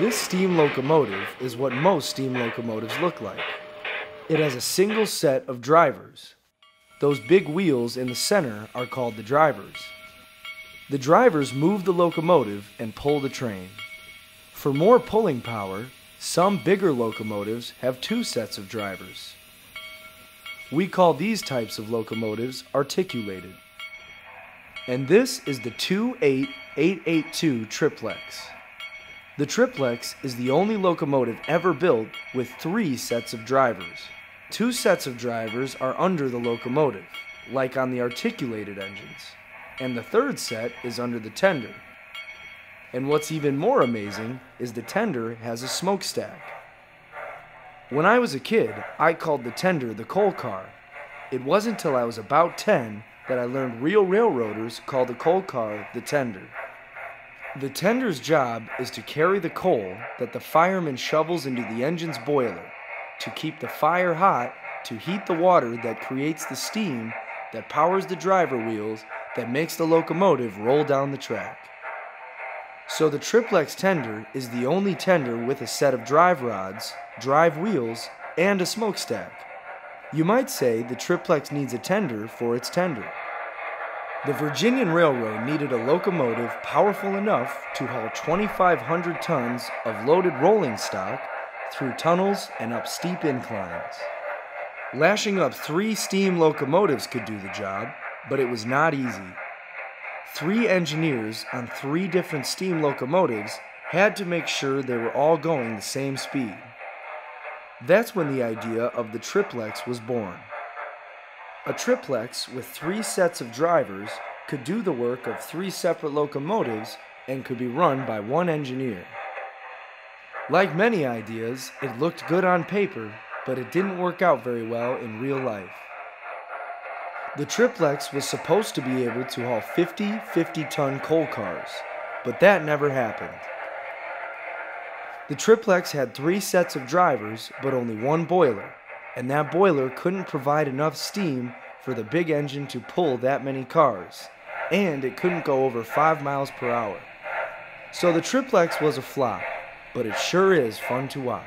This steam locomotive is what most steam locomotives look like. It has a single set of drivers. Those big wheels in the center are called the drivers. The drivers move the locomotive and pull the train. For more pulling power, some bigger locomotives have two sets of drivers. We call these types of locomotives articulated. And this is the 28882 triplex. The triplex is the only locomotive ever built with three sets of drivers. Two sets of drivers are under the locomotive, like on the articulated engines, and the third set is under the tender. And what's even more amazing is the tender has a smokestack. When I was a kid, I called the tender the coal car. It wasn't till I was about 10 that I learned real railroaders call the coal car the tender. The tender's job is to carry the coal that the fireman shovels into the engine's boiler, to keep the fire hot, to heat the water that creates the steam that powers the driver wheels that makes the locomotive roll down the track. So the triplex tender is the only tender with a set of drive rods, drive wheels, and a smokestack. You might say the triplex needs a tender for its tender. The Virginian Railroad needed a locomotive powerful enough to haul 2,500 tons of loaded rolling stock through tunnels and up steep inclines. Lashing up 3 steam locomotives could do the job, but it was not easy. 3 engineers on 3 different steam locomotives had to make sure they were all going the same speed. That's when the idea of the triplex was born. A triplex with 3 sets of drivers could do the work of 3 separate locomotives and could be run by 1 engineer. Like many ideas, it looked good on paper, but it didn't work out very well in real life. The triplex was supposed to be able to haul 50 50-ton coal cars, but that never happened. The triplex had 3 sets of drivers, but only 1 boiler, and that boiler couldn't provide enough steam for the big engine to pull that many cars, and it couldn't go over 5 miles per hour. So the triplex was a flop, but it sure is fun to watch.